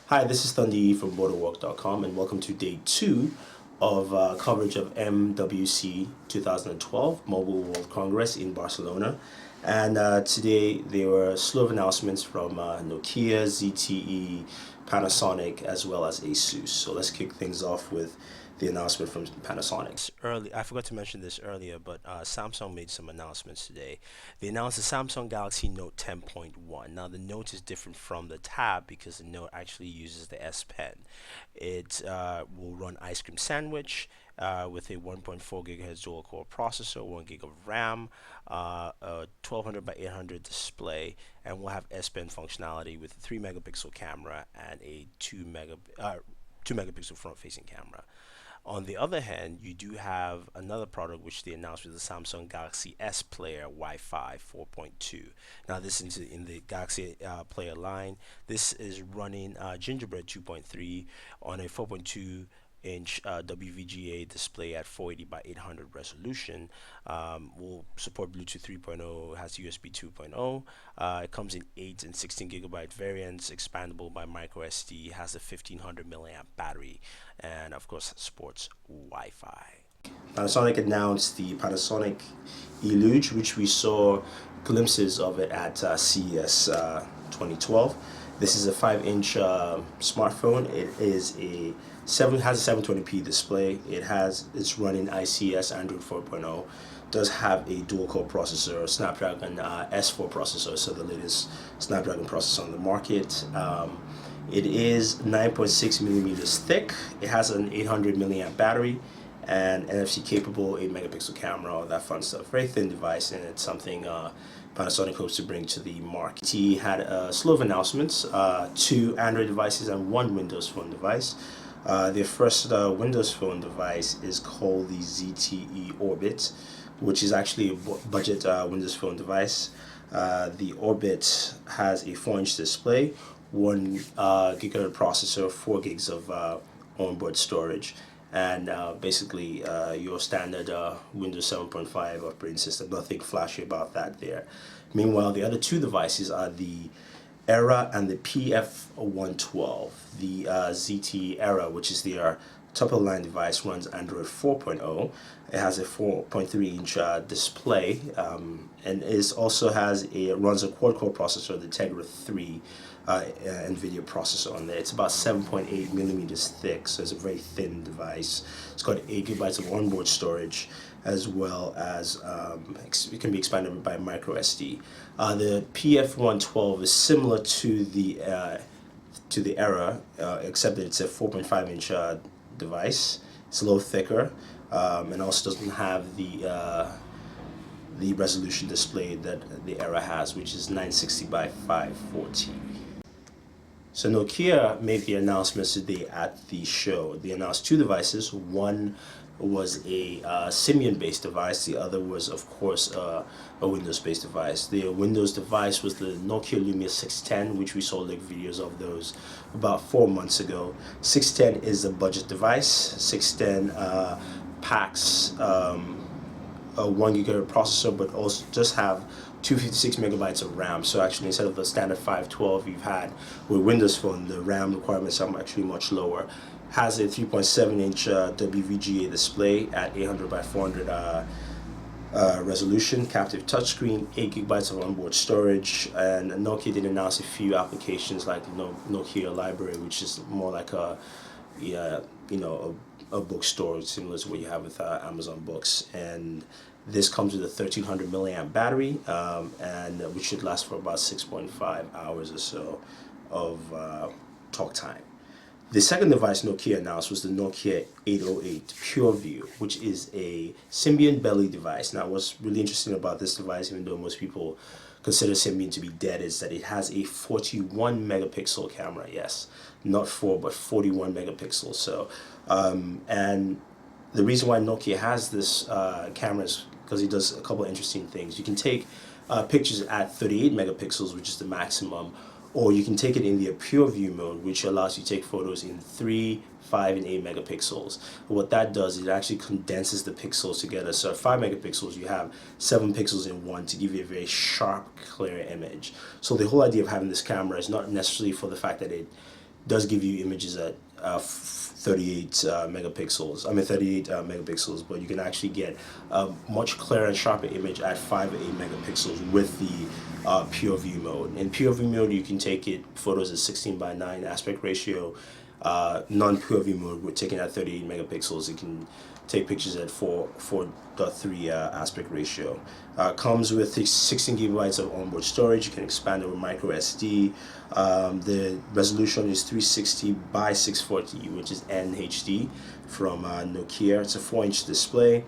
Hi, this is Thundi from Booredatwork.com and welcome to day 2 of coverage of MWC 2012 Mobile World Congress in Barcelona. And today there were a slew of announcements from Nokia, ZTE, Panasonic, as well as Asus. So let's kick things off with the announcement from Panasonic. I forgot to mention this earlier, but Samsung made some announcements today. They announced the Samsung Galaxy Note 10.1. Now the Note is different from the Tab because the Note actually uses the S Pen. It will run Ice Cream Sandwich with a 1.4 GHz dual-core processor, 1 GB of RAM, a 1200 by 800 display, and will have S Pen functionality with a 3 megapixel camera and a 2 megapixel front-facing camera. On the other hand, you do have another product which they announced with the Samsung Galaxy S Player Wi-Fi 4.2. Now this is in the Galaxy Player line. This is running Gingerbread 2.3 on a 4.2-inch WVGA display at 480 by 800 resolution. Will support Bluetooth 3.0, has USB 2.0. It comes in 8 and 16 gigabyte variants, expandable by micro SD, has a 1500 milliamp battery, and of course supports Wi-Fi. Panasonic announced the Panasonic Eluga, which we saw glimpses of it at CES 2012. This is a 5-inch smartphone. It is has a 720p display. It's running ICS Android 4.0. Does have a dual-core processor, Snapdragon S4 processor, so the latest Snapdragon processor on the market. It is 9.6 millimeters thick. It has an 800 milliamp battery and NFC capable 8 megapixel camera, all that fun stuff. Very thin device, and it's something Panasonic hopes to bring to the market. He had a slew of announcements, 2 Android devices and 1 Windows Phone device. Their first Windows Phone device is called the ZTE Orbit, which is actually a budget Windows Phone device. The Orbit has a 4-inch display, 1 gigahertz processor, 4 gigs of onboard storage, and basically your standard Windows 7.5 operating system. Nothing flashy about that there. Meanwhile, the other 2 devices are the Era and the PF112. The ZTE Era, which is their top-of-the-line device, runs Android 4.0. It has a 4.3-inch display, and it also runs a quad-core processor, the Tegra 3 NVIDIA processor on there. It's about 7.8 millimeters thick, so it's a very thin device. It's got 8 gigabytes of onboard storage, as well as it can be expanded by micro SD. The PF112 is similar to the Era, except that it's a 4.5-inch device. It's a little thicker, and also doesn't have the resolution display that the Era has, which is 960 by 540. So Nokia made the announcements today at the show. They announced 2 devices. One was a Symbian-based device. The other was, of course, a Windows-based device. The Windows device was the Nokia Lumia 610, which we saw like videos of those about 4 months ago. 610 is a budget device. 610 packs a 1 gigahertz processor, but also just have 256 megabytes of RAM. So actually, instead of the standard 512 you've had with Windows Phone, the RAM requirements are actually much lower. Has a 3.7-inch WVGA display at 800 by 400 resolution, captive touchscreen, 8 gigabytes of onboard storage, and Nokia did announce a few applications like Nokia Library, which is more like a bookstore similar to what you have with Amazon Books. And this comes with a 1300 milliamp battery, and which should last for about 6.5 hours or so of talk time. The second device Nokia announced was the Nokia 808 Pureview, which is a Symbian belly device. Now, what's really interesting about this device, even though most people consider Symbian to be dead, is that it has a 41 megapixel camera. Yes, not 4, but 41 megapixels. So, and the reason why Nokia has this camera is because it does a couple of interesting things. You can take pictures at 38 megapixels, which is the maximum, or you can take it in the Pureview mode, which allows you to take photos in 3, 5, and 8 megapixels. What that does is it actually condenses the pixels together. So at 5 megapixels, you have 7 pixels in one to give you a very sharp, clear image. So the whole idea of having this camera is not necessarily for the fact that it does give you images at 38 megapixels. I mean 38 megapixels, but you can actually get a much clearer and sharper image at 5 or 8 megapixels with the Pureview mode. In Pureview mode, you can take it photos at 16:9 aspect ratio. Non-Pureview mode, we're taking at 38 megapixels. You can take pictures at 4.3 aspect ratio. Comes with 16 gigabytes of onboard storage. You can expand it with micro SD. The resolution is 360 by 640, which is NHD from Nokia. It's a 4-inch display.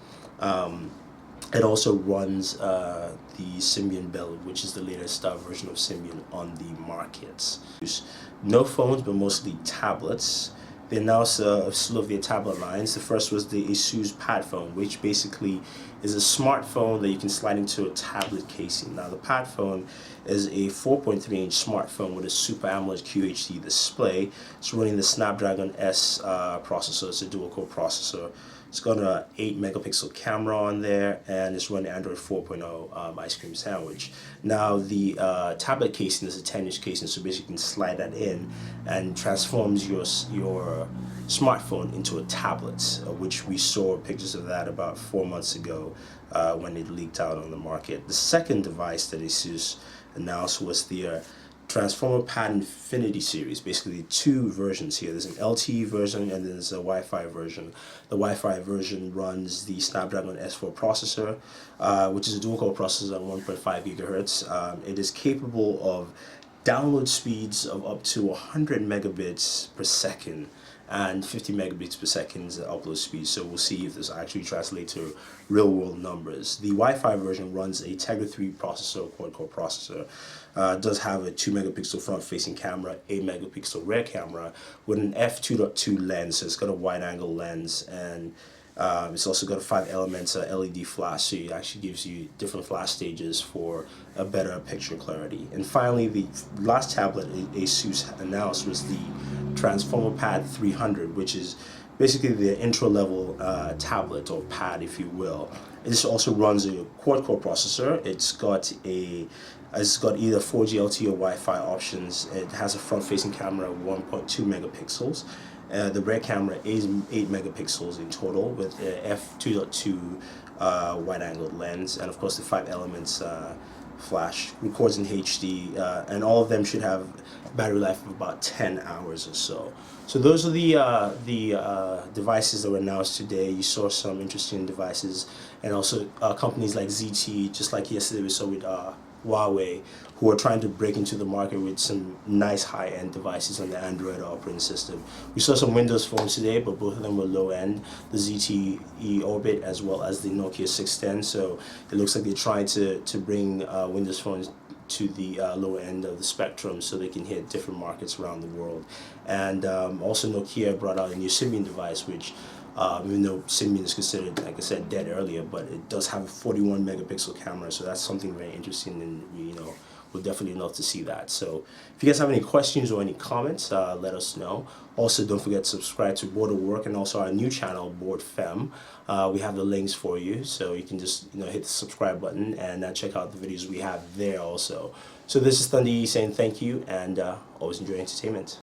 It also runs the Symbian build, which is the latest version of Symbian on the market. No phones, but mostly tablets. They announced a slew of their tablet lines. The first was the Asus Padfone, which basically is a smartphone that you can slide into a tablet casing. Now, the Padfone is a 4.3-inch smartphone with a Super AMOLED QHD display. It's running the Snapdragon S processor. It's a dual-core processor. It's got an 8 megapixel camera on there, and it's running Android 4.0 ice cream sandwich. Now the tablet casing is a 10-inch casing, so basically you can slide that in and transforms your smartphone into a tablet, which we saw pictures of that about 4 months ago when it leaked out on the market. The second device that Asus announced was the Transformer Pad Infinity series. Basically 2 versions here. There's an LTE version and there's a Wi-Fi version. The Wi-Fi version runs the Snapdragon S4 processor, which is a dual-core processor at 1.5 gigahertz. It is capable of download speeds of up to 100 megabits per second and 50 megabits per second upload speed. So we'll see if this actually translates to real world numbers. The Wi-Fi version runs a Tegra 3 processor, quad-core processor. Does have a 2 megapixel front facing camera, 8 megapixel rear camera with an f2.2 lens. So it's got a wide angle lens, and it's also got a 5 elements LED flash, so it actually gives you different flash stages for a better picture clarity. And finally, the last tablet Asus announced was the Transformer Pad 300, which is basically the intro level tablet or pad, if you will. This also runs a quad-core processor. It's got either 4G LTE or Wi-Fi options. It has a front-facing camera of 1.2 megapixels. The rear camera is 8 megapixels in total with a f2.2 wide-angled lens, and of course the 5 elements flash, records in HD, and all of them should have battery life of about 10 hours or so. So those are the devices that were announced today. You saw some interesting devices, and also companies like ZTE, just like yesterday we saw with Huawei, who are trying to break into the market with some nice high-end devices on the Android operating system. We saw some Windows phones today, but both of them were low-end, the ZTE Orbit as well as the Nokia 610. So it looks like they're trying to bring Windows phones to the lower end of the spectrum so they can hit different markets around the world. And also Nokia brought out a new Symbian device, which even though Symbian is considered, like I said, dead earlier, but it does have a 41 megapixel camera, so that's something very interesting, and we'll definitely love to see that. So if you guys have any questions or any comments, let us know. Also, don't forget to subscribe to Booredatwork and also our new channel, BoardFem. We have the links for you, so you can just hit the subscribe button and check out the videos we have there also. So this is Thundi saying thank you, and always enjoy entertainment.